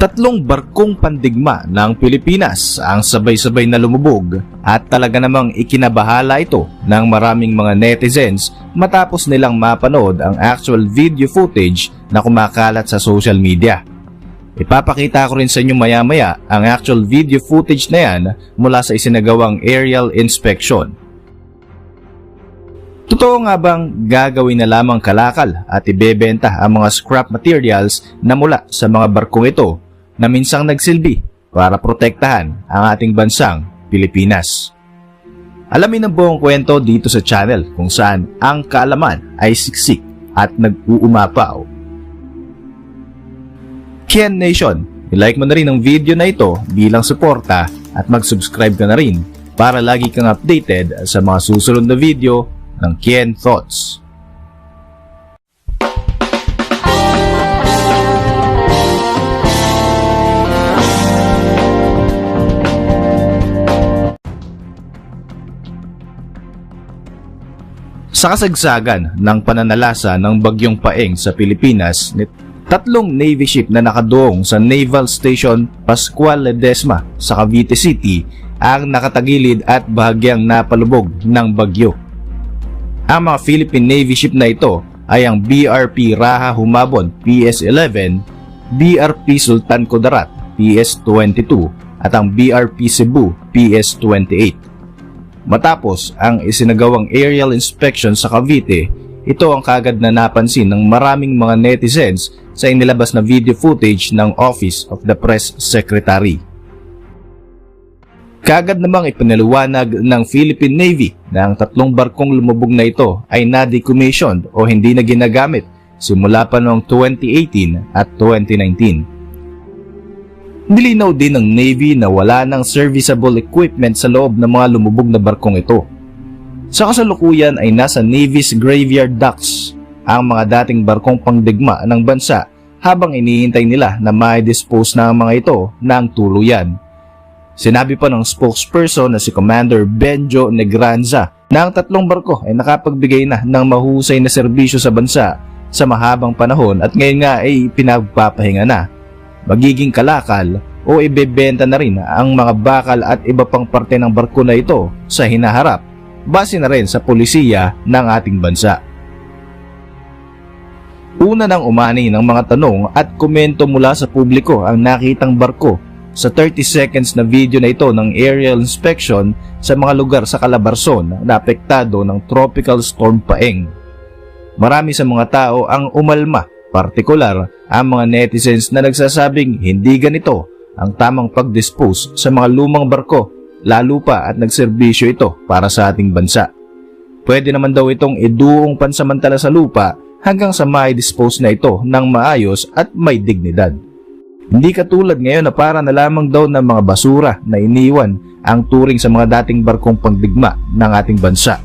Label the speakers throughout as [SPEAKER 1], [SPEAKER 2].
[SPEAKER 1] Tatlong barkong pandigma ng Pilipinas ang sabay-sabay na lumubog at talaga namang ikinabahala ito ng maraming mga netizens matapos nilang mapanood ang actual video footage na kumakalat sa social media. Ipapakita ko rin sa inyo maya-maya ang actual video footage na yan mula sa isinagawang aerial inspection. Totoo nga bang gagawin na lamang kalakal at ibebenta ang mga scrap materials na mula sa mga barkong ito na minsang nagsilbi para protektahan ang ating bansang Pilipinas? Alamin ang buong kwento dito sa channel kung saan ang kaalaman ay siksik at nag-uumapaw. Kian Nation, i-like mo na rin ang video na ito bilang suporta at mag-subscribe ka na rin para lagi kang updated sa mga susunod na video ng Kian Thoughts. Sa kasagsagan ng pananalasa ng Bagyong Paeng sa Pilipinas, tatlong Navy ship na nakadoong sa Naval Station Pascual Ledesma sa Cavite City ang nakatagilid at bahagyang napalubog ng bagyo. Ang mga Philippine Navy ship na ito ay ang BRP Raha Humabon PS-11, BRP Sultan Kudarat PS-22 at ang BRP Cebu PS-28. Matapos ang isinagawang aerial inspection sa Cavite, ito ang kagad na napansin ng maraming mga netizens sa inilabas na video footage ng Office of the Press Secretary. Kagad namang ipinaliwanag ng Philippine Navy na ang tatlong barkong lumubog na ito ay na-decommissioned o hindi na ginagamit simula pa noong 2018 at 2019. Nilinaw din ng Navy na wala ng serviceable equipment sa loob ng mga lumubog na barkong ito. Sa kasalukuyan ay nasa Navy's graveyard docks ang mga dating barkong pangdigma ng bansa habang inihintay nila na ma-dispose na ang mga ito ng tuluyan. Sinabi pa ng spokesperson na si Commander Benjo Negranza na ang tatlong barko ay nakapagbigay na ng mahusay na serbisyo sa bansa sa mahabang panahon at ngayon nga ay pinagpapahinga na. Magiging kalakal o ibebenta na rin ang mga bakal at iba pang parte ng barko na ito sa hinaharap base na rin sa polisiya ng ating bansa. Una nang umani ng mga tanong at komento mula sa publiko ang nakitang barko sa 30 seconds na video na ito ng aerial inspection sa mga lugar sa Calabarzon na apektado ng Tropical Storm Paeng. Marami sa mga tao ang umalma, partikular ang mga netizens na nagsasabing hindi ganito ang tamang pag-dispose sa mga lumang barko, lalo pa at nagserbisyo ito para sa ating bansa. Pwede naman daw itong iduong pansamantala sa lupa hanggang sa mai-dispose na ito ng maayos at may dignidad. Hindi katulad ngayon na para na lamang daw ng mga basura na iniwan ang turing sa mga dating barkong pangdigma ng ating bansa.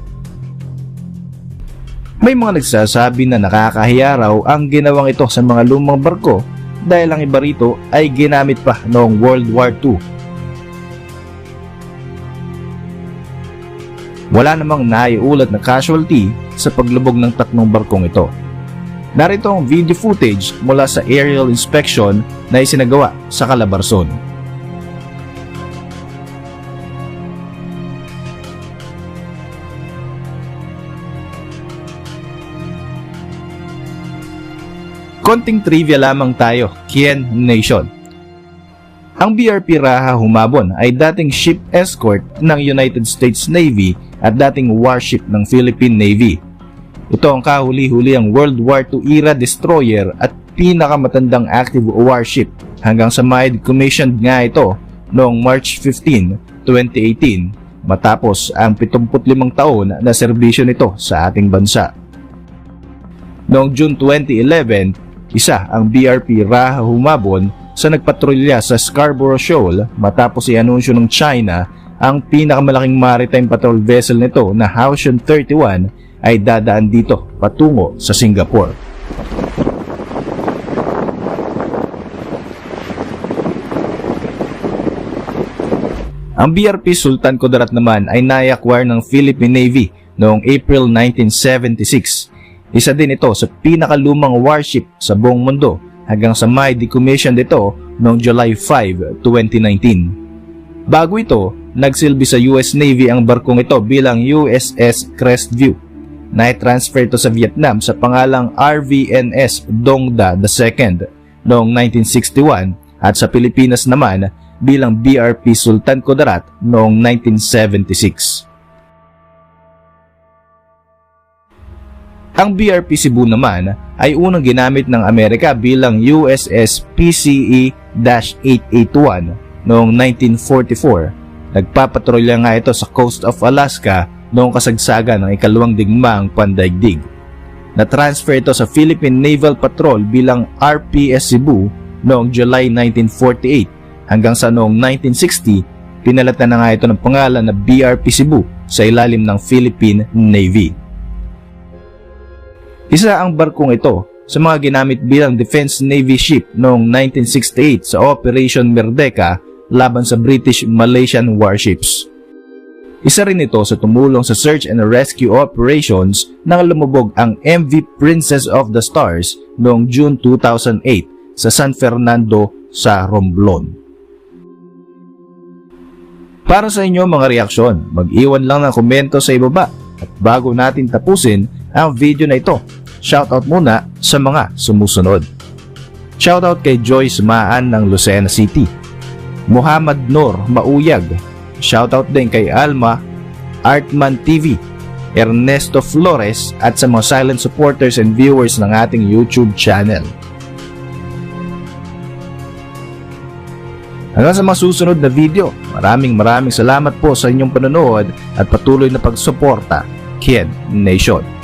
[SPEAKER 1] May mga nagsasabi na nakakahiya raw ang ginawang ito sa mga lumang barko dahil ang iba rito ay ginamit pa noong World War II. Wala namang naiulat na casualty sa paglubog ng tatlong barkong ito. Narito ang video footage mula sa aerial inspection na isinagawa sa Calabarzon. Konting trivia lamang tayo, Kian Nation. Ang BRP Raha Humabon ay dating ship escort ng United States Navy at dating warship ng Philippine Navy. Ito ang kahuli-huliang World War II era destroyer at pinakamatandang active warship hanggang sa ma-decommissioned nga ito noong March 15, 2018 matapos ang 75 taon na serbisyo nito sa ating bansa. Noong June 2011, isa ang BRP Raha Humabon sa nagpatrolya sa Scarborough Shoal matapos i-anunsyo ng China ang pinakamalaking maritime patrol vessel nito na Haotian 31 ay dadaan dito patungo sa Singapore. Ang BRP Sultan Kudarat naman ay nai-acquire ng Philippine Navy noong April 1976. Isa din ito sa pinakalumang warship sa buong mundo hanggang sa may decommission dito noong July 5, 2019. Bago ito, nagsilbi sa US Navy ang barkong ito bilang USS Crestview na i-transfer ito sa Vietnam sa pangalang RVNS Dong Da II noong 1961 at sa Pilipinas naman bilang BRP Sultan Kudarat noong 1976. Ang BRP Cebu naman ay unang ginamit ng Amerika bilang USS PCE-881 noong 1944. Nagpapatrolya nga ito sa coast of Alaska noong kasagsagan ng ikalawang digmaang pandaigdig. Na-transfer ito sa Philippine Naval Patrol bilang RPS Cebu noong July 1948 hanggang sa noong 1960 pinalitan na nga ito ng pangalan na BRP Cebu sa ilalim ng Philippine Navy. Isa ang barkong ito sa mga ginamit bilang Defense Navy ship noong 1968 sa Operation Merdeka laban sa British Malaysian warships. Isa rin ito sa tumulong sa search and rescue operations nang lumubog ang MV Princess of the Stars noong June 2008 sa San Fernando sa Romblon. Para sa inyo mga reaksyon, mag-iwan lang ng komento sa ibaba at bago natin tapusin ang video na ito, shoutout muna sa mga sumusunod. Shoutout kay Joyce Maan ng Lucena City, Muhammad Nur Mauyag, shoutout din kay Alma, Artman TV, Ernesto Flores at sa mga silent supporters and viewers ng ating YouTube channel. Hanggang sa mga susunod na video, maraming salamat po sa inyong panonood at patuloy na pagsuporta, Kid Nation.